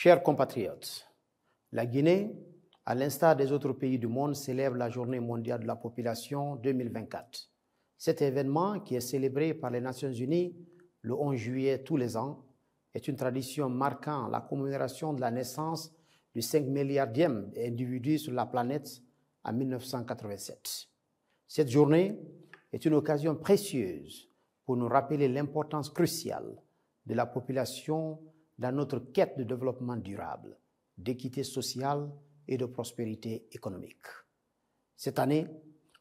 Chers compatriotes, la Guinée, à l'instar des autres pays du monde, célèbre la Journée mondiale de la population 2024. Cet événement, qui est célébré par les Nations Unies le 11 juillet tous les ans, est une tradition marquant la commémoration de la naissance du 5 milliardième individu sur la planète en 1987. Cette journée est une occasion précieuse pour nous rappeler l'importance cruciale de la population dans notre quête de développement durable, d'équité sociale et de prospérité économique. Cette année,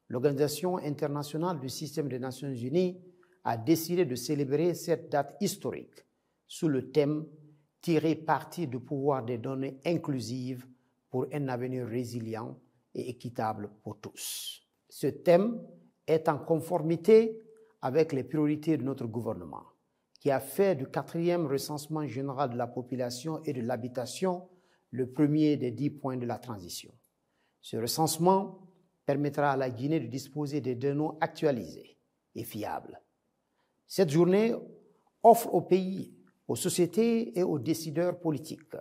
l'Organisation internationale du système des Nations Unies a décidé de célébrer cette date historique sous le thème « Tirer parti du pouvoir des données inclusives pour un avenir résilient et équitable pour tous ». Ce thème est en conformité avec les priorités de notre gouvernement, qui a fait du 4e recensement général de la population et de l'habitation le premier des 10 points de la transition. Ce recensement permettra à la Guinée de disposer des données actualisées et fiables. Cette journée offre au pays, aux sociétés et aux décideurs politiques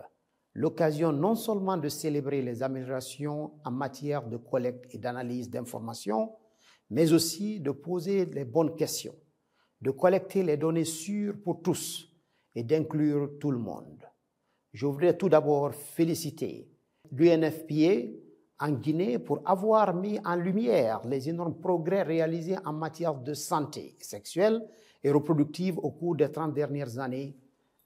l'occasion non seulement de célébrer les améliorations en matière de collecte et d'analyse d'informations, mais aussi de poser les bonnes questions, de collecter les données sûres pour tous et d'inclure tout le monde. Je voudrais tout d'abord féliciter l'UNFPA en Guinée pour avoir mis en lumière les énormes progrès réalisés en matière de santé sexuelle et reproductive au cours des 30 dernières années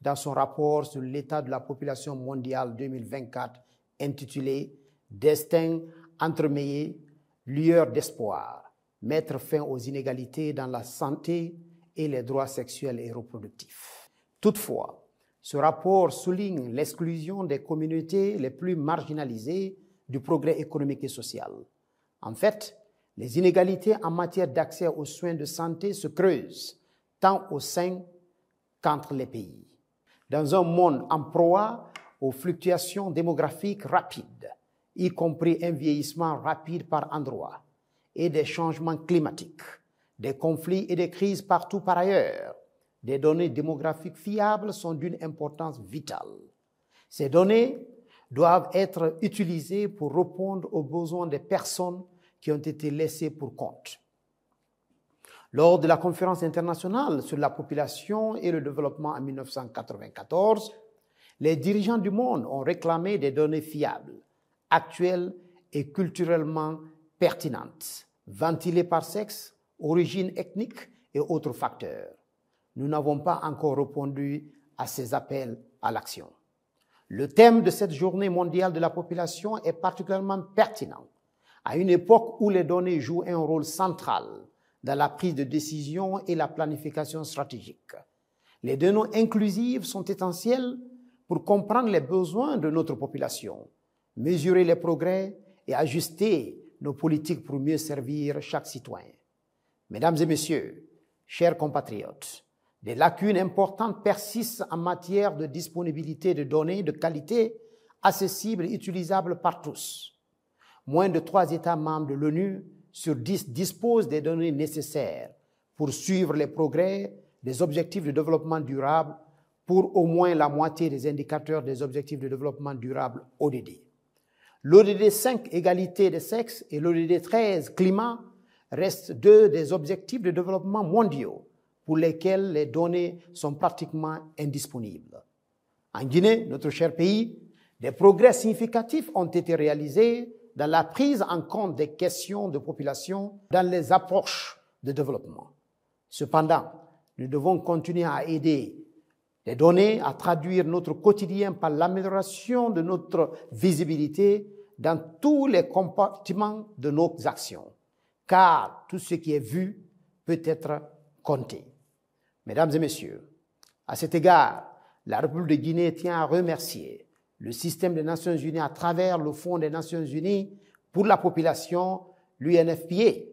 dans son rapport sur l'état de la population mondiale 2024 intitulé « Destin entremêlé, lueur d'espoir, mettre fin aux inégalités dans la santé et les droits sexuels et reproductifs ». Toutefois, ce rapport souligne l'exclusion des communautés les plus marginalisées du progrès économique et social. En fait, les inégalités en matière d'accès aux soins de santé se creusent, tant au sein qu'entre les pays. Dans un monde en proie aux fluctuations démographiques rapides, y compris un vieillissement rapide par endroits, et des changements climatiques, des conflits et des crises partout par ailleurs, des données démographiques fiables sont d'une importance vitale. Ces données doivent être utilisées pour répondre aux besoins des personnes qui ont été laissées pour compte. Lors de la conférence internationale sur la population et le développement en 1994, les dirigeants du monde ont réclamé des données fiables, actuelles et culturellement pertinentes, ventilées par sexe, origine ethnique et autres facteurs. Nous n'avons pas encore répondu à ces appels à l'action. Le thème de cette journée mondiale de la population est particulièrement pertinent à une époque où les données jouent un rôle central dans la prise de décision et la planification stratégique. Les données inclusives sont essentielles pour comprendre les besoins de notre population, mesurer les progrès et ajuster nos politiques pour mieux servir chaque citoyen. Mesdames et messieurs, chers compatriotes, des lacunes importantes persistent en matière de disponibilité de données de qualité accessibles et utilisables par tous. Moins de 3 États membres de l'ONU sur 10 disposent des données nécessaires pour suivre les progrès des objectifs de développement durable pour au moins la moitié des indicateurs des objectifs de développement durable ODD. L'ODD 5, égalité des sexes, et l'ODD 13, climat, restent 2 des objectifs de développement mondiaux pour lesquels les données sont pratiquement indisponibles. En Guinée, notre cher pays, des progrès significatifs ont été réalisés dans la prise en compte des questions de population dans les approches de développement. Cependant, nous devons continuer à aider les données à traduire notre quotidien par l'amélioration de notre visibilité dans tous les compartiments de nos actions, car tout ce qui est vu peut être compté. Mesdames et messieurs, à cet égard, la République de Guinée tient à remercier le système des Nations Unies à travers le Fonds des Nations Unies pour la population, l'UNFPA.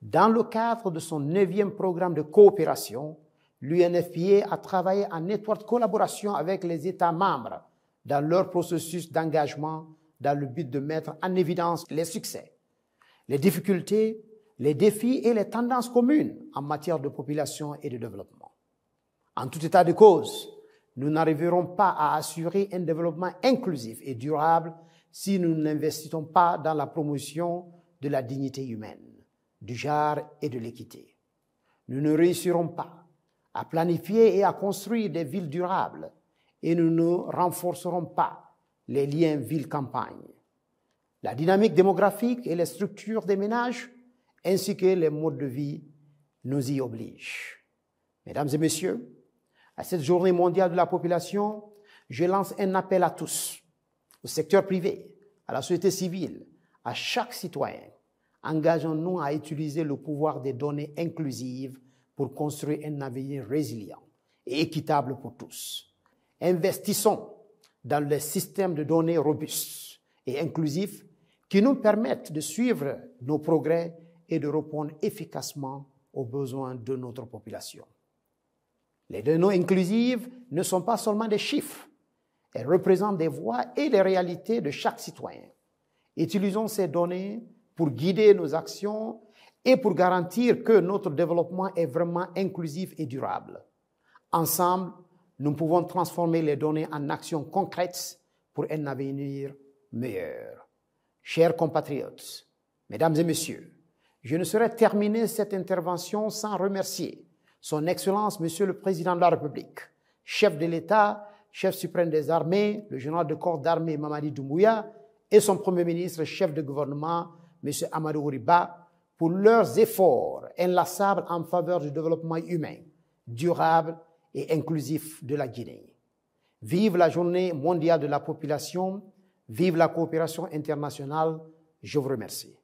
Dans le cadre de son 9e programme de coopération, l'UNFPA a travaillé en étroite collaboration avec les États membres dans leur processus d'engagement dans le but de mettre en évidence les succès, les difficultés, les défis et les tendances communes en matière de population et de développement. En tout état de cause, nous n'arriverons pas à assurer un développement inclusif et durable si nous n'investissons pas dans la promotion de la dignité humaine, du genre et de l'équité. Nous ne réussirons pas à planifier et à construire des villes durables et nous ne renforcerons pas les liens ville-campagne. La dynamique démographique et les structures des ménages ainsi que les modes de vie nous y obligent. Mesdames et messieurs, à cette journée mondiale de la population, je lance un appel à tous, au secteur privé, à la société civile, à chaque citoyen. Engageons-nous à utiliser le pouvoir des données inclusives pour construire un avenir résilient et équitable pour tous. Investissons dans les systèmes de données robustes et inclusifs qui nous permettent de suivre nos progrès et de répondre efficacement aux besoins de notre population. Les données inclusives ne sont pas seulement des chiffres, elles représentent des voix et des réalités de chaque citoyen. Utilisons ces données pour guider nos actions et pour garantir que notre développement est vraiment inclusif et durable. Ensemble, nous pouvons transformer les données en actions concrètes pour un avenir meilleur. Chers compatriotes, mesdames et messieurs, je ne saurais terminer cette intervention sans remercier Son Excellence, Monsieur le Président de la République, chef de l'État, chef suprême des armées, le général de corps d'armée Mamadi Doumbouya et son Premier ministre, chef de gouvernement, Monsieur Amadou Riba, pour leurs efforts inlassables en faveur du développement humain, durable et inclusif de la Guinée. Vive la Journée mondiale de la population, vive la coopération internationale. Je vous remercie.